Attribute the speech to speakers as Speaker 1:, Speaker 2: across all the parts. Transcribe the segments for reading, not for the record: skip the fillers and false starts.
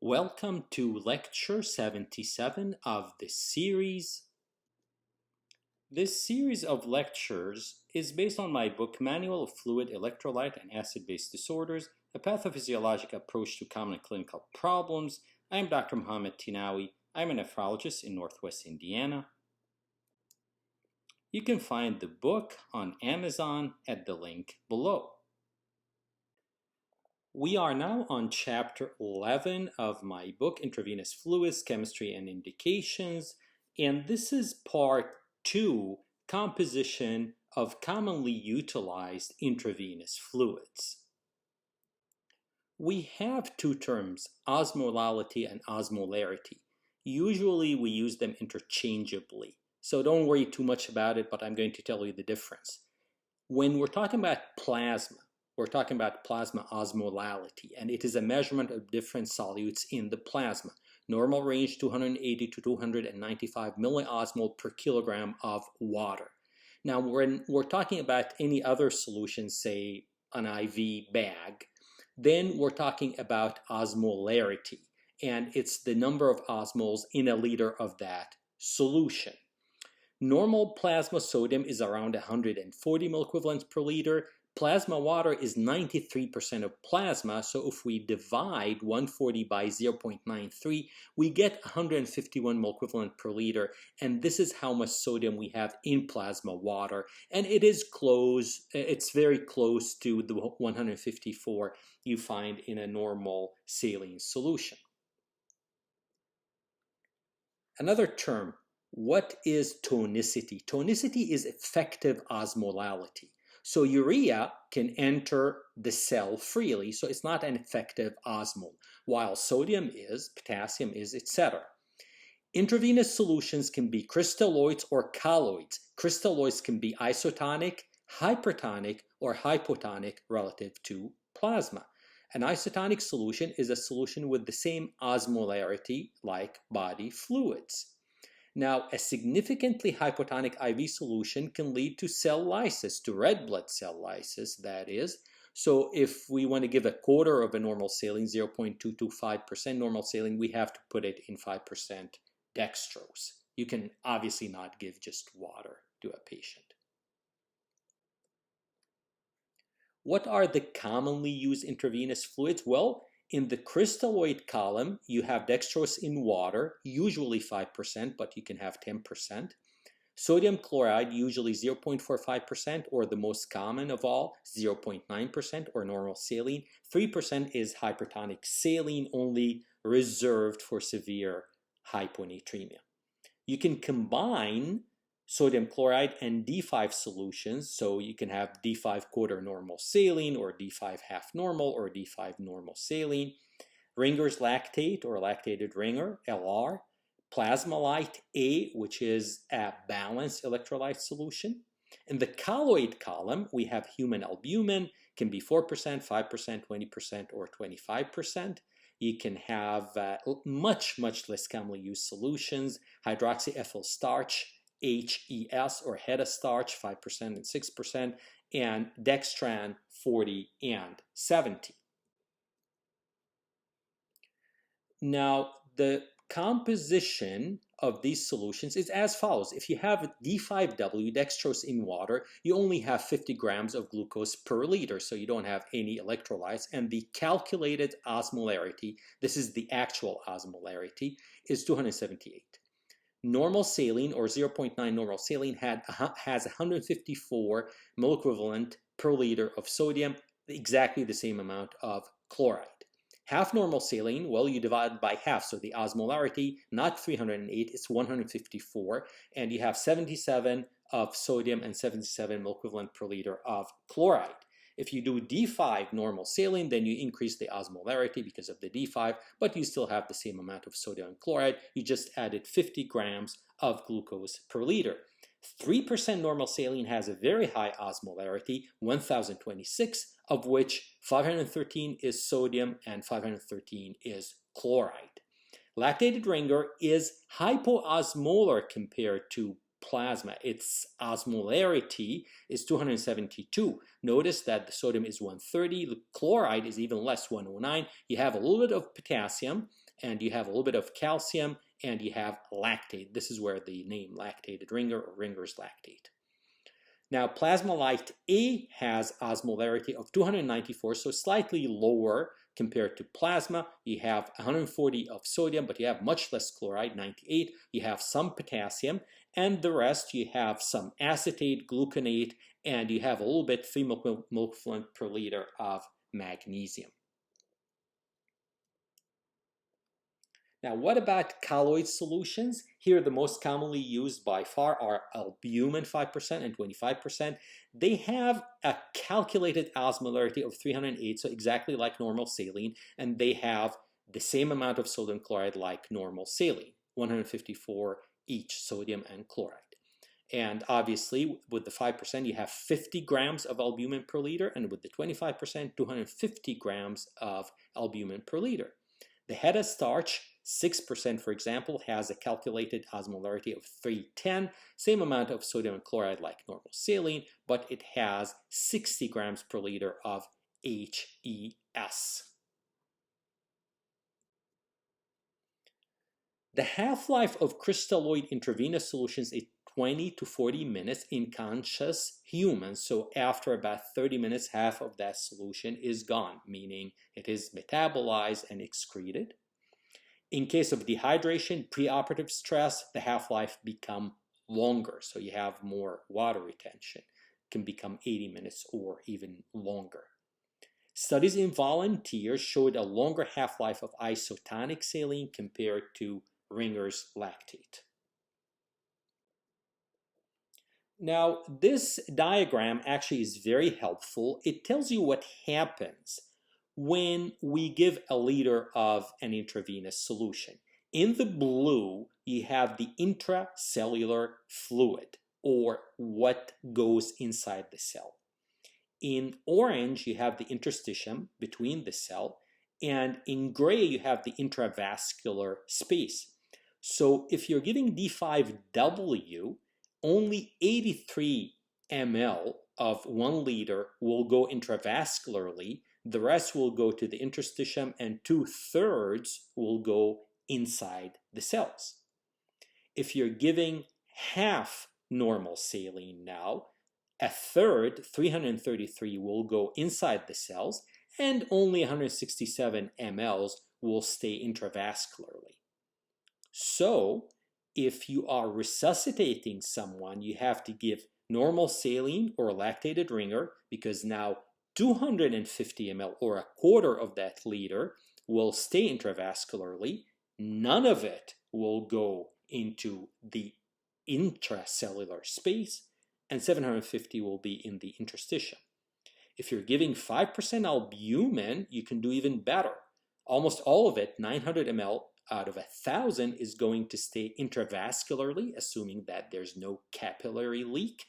Speaker 1: Welcome to lecture 77 of this series. This series of lectures is based on my book Manual of Fluid, Electrolyte, and Acid-Base Disorders, a pathophysiologic approach to common clinical problems. I am Dr. Mohammad Tinawi. I'm a nephrologist in Northwest Indiana. You can find the book on Amazon at the link below. We are now on chapter 11 of my book, Intravenous Fluids, Chemistry and Indications, and this is part 2, composition of commonly utilized intravenous fluids. We have two terms, osmolality and osmolarity. Usually we use them interchangeably, so don't worry too much about it, but I'm going to tell you the difference. When we're talking about plasma, we're talking about plasma osmolality, and it is a measurement of different solutes in the plasma. Normal range 280 to 295 milliosmol per kilogram of water. Now, when we're talking about any other solution, say an IV bag, then we're talking about osmolarity, and it's the number of osmoles in a liter of that solution. Normal plasma sodium is around 140 milliequivalents per liter. Plasma water is 93% of plasma, so if we divide 140 by 0.93, we get 151 milliequivalent per liter, and this is how much sodium we have in plasma water, and it is close, it's very close to the 154 you find in a normal saline solution. Another term, what is tonicity? Tonicity is effective osmolality. So urea can enter the cell freely, so it's not an effective osmol, while sodium is, potassium is, etc. Intravenous solutions can be crystalloids or colloids. Crystalloids can be isotonic, hypertonic, or hypotonic relative to plasma. An isotonic solution is a solution with the same osmolarity like body fluids. Now, a significantly hypotonic IV solution can lead to cell lysis, to red blood cell lysis, that is. So if we want to give a quarter of a normal saline, 0.225% normal saline, we have to put it in 5% dextrose. You can obviously not give just water to a patient. What are the commonly used intravenous fluids? Well, in the crystalloid column, you have dextrose in water, usually 5%, but you can have 10%. Sodium chloride, usually 0.45%, or the most common of all, 0.9%, or normal saline. 3% is hypertonic saline, only reserved for severe hyponatremia. You can combine sodium chloride and D5 solutions, so you can have D5 quarter normal saline, or D5 half normal, or D5 normal saline. Ringer's lactate or lactated Ringer, LR. Plasmalyte A, which is a balanced electrolyte solution. In the colloid column, we have human albumin, can be 4%, 5%, 20%, or 25%. You can have much less commonly used solutions, hydroxyethyl starch, HES or HEDA starch, 5% and 6%, and dextran, 40 and 70. Now, the composition of these solutions is as follows. If you have D5W, dextrose in water, you only have 50 grams of glucose per liter, so you don't have any electrolytes, and the calculated osmolarity, this is the actual osmolarity, is 278. Normal saline, or 0.9 normal saline, has 154 milliequivalent per liter of sodium, exactly the same amount of chloride. Half normal saline, well, you divide by half, so the osmolarity, not 308, it's 154, and you have 77 of sodium and 77 milliequivalent per liter of chloride. If you do D5 normal saline, then you increase the osmolarity because of the D5, but you still have the same amount of sodium and chloride. You just added 50 grams of glucose per liter. 3% normal saline has a very high osmolarity, 1026, of which 513 is sodium and 513 is chloride. Lactated Ringer is hypoosmolar compared to plasma. Its osmolarity is 272. Notice that the sodium is 130, the chloride is even less, 109. You have a little bit of potassium, and you have a little bit of calcium, and you have lactate. This is where the name lactated ringer or ringer's lactate. Now, Plasmalyte A has osmolarity of 294, so slightly lower compared to plasma. You have 140 of sodium, but you have much less chloride, 98. You have some potassium, and the rest you have some acetate, gluconate, and you have a little bit 3 milk fluid per liter of magnesium. Now, what about colloid solutions? Here, the most commonly used by far are albumin 5% and 25%. They have a calculated osmolarity of 308, so exactly like normal saline, and they have the same amount of sodium chloride like normal saline, 154 each, sodium and chloride. And obviously, with the 5%, you have 50 grams of albumin per liter, and with the 25%, 250 grams of albumin per liter. The head starch, 6%, for example, has a calculated osmolarity of 310, same amount of sodium and chloride like normal saline, but it has 60 grams per liter of HES. The half-life of crystalloid intravenous solutions is 20 to 40 minutes in conscious humans. So after about 30 minutes, half of that solution is gone, meaning it is metabolized and excreted. In case of dehydration, preoperative stress, the half-life become longer, so you have more water retention. It can become 80 minutes or even longer. Studies in volunteers showed a longer half-life of isotonic saline compared to Ringer's lactate. Now, this diagram actually is very helpful. It tells you what happens when we give a liter of an intravenous solution. In the blue, you have the intracellular fluid, or what goes inside the cell. In orange, you have the interstitium between the cell, and in gray, you have the intravascular space. So if you're giving D5W, only 83 ml of 1 liter will go intravascularly. The rest will go to the interstitium, and 2/3 will go inside the cells. If you're giving half normal saline now, 1/3, 333, will go inside the cells, and only 167 ml will stay intravascularly. So, if you are resuscitating someone, you have to give normal saline or lactated ringer, because now 250 ml or a quarter of that liter will stay intravascularly. None of it will go into the intracellular space, and 750 will be in the interstitium. If you're giving 5% albumin, you can do even better. Almost all of it, 900 ml out of 1,000, is going to stay intravascularly, assuming that there's no capillary leak,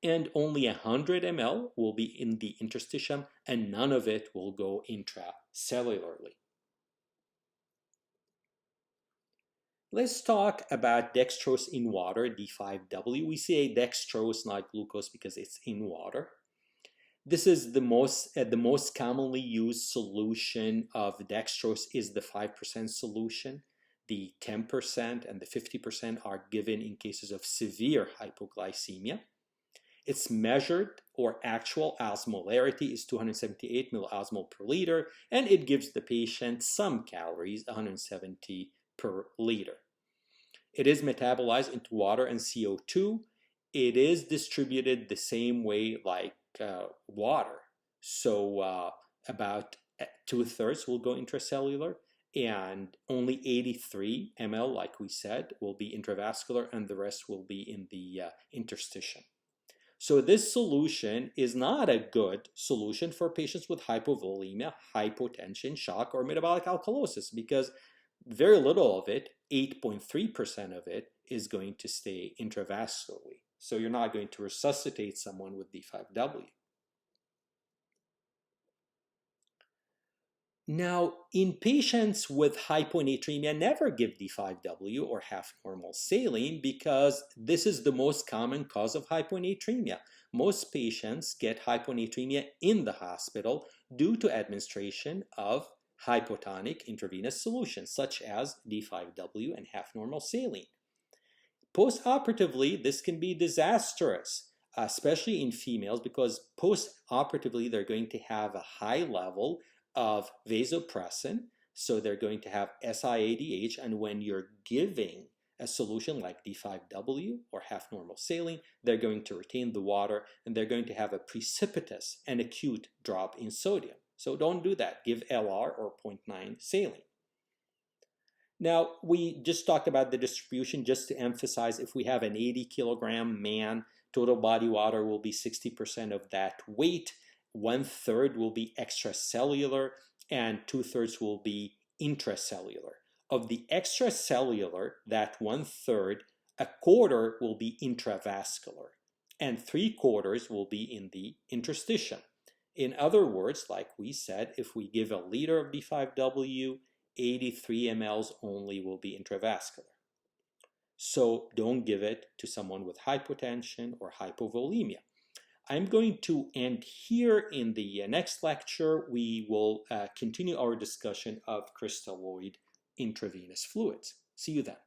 Speaker 1: and only 100 ml will be in the interstitium, and none of it will go intracellularly. Let's talk about dextrose in water, D5W. We say dextrose, not glucose, because it's in water. This is the most commonly used solution of dextrose is the 5% solution. The 10% and the 50% are given in cases of severe hypoglycemia. Its measured or actual osmolarity is 278 milliosmol per liter, and it gives the patient some calories, 170 per liter. It is metabolized into water and CO2. It is distributed the same way like water. So about 2/3 will go intracellular, and only 83 ml, like we said, will be intravascular, and the rest will be in the interstitium. So this solution is not a good solution for patients with hypovolemia, hypotension, shock, or metabolic alkalosis, because very little of it, 8.3% of it, is going to stay intravascularly. So you're not going to resuscitate someone with D5W. Now, in patients with hyponatremia, never give D5W or half normal saline, because this is the most common cause of hyponatremia. Most patients get hyponatremia in the hospital due to administration of hypotonic intravenous solutions, such as D5W and half normal saline. Post-operatively, this can be disastrous, especially in females, because post-operatively they're going to have a high level of vasopressin, so they're going to have SiADH, and when you're giving a solution like D5W or half normal saline, they're going to retain the water and they're going to have a precipitous and acute drop in sodium. So don't do that. Give LR or 0.9 saline. Now, we just talked about the distribution just to emphasize if we have an 80 kilogram man, total body water will be 60% of that weight, 1/3 will be extracellular, and 2/3 will be intracellular. Of the extracellular, that 1/3, 1/4 will be intravascular, and 3/4 will be in the interstitium. In other words, like we said, if we give a liter of D5W, 83 mLs only will be intravascular. So don't give it to someone with hypotension or hypovolemia. I'm going to end here. In the next lecture, we will continue our discussion of crystalloid intravenous fluids. See you then.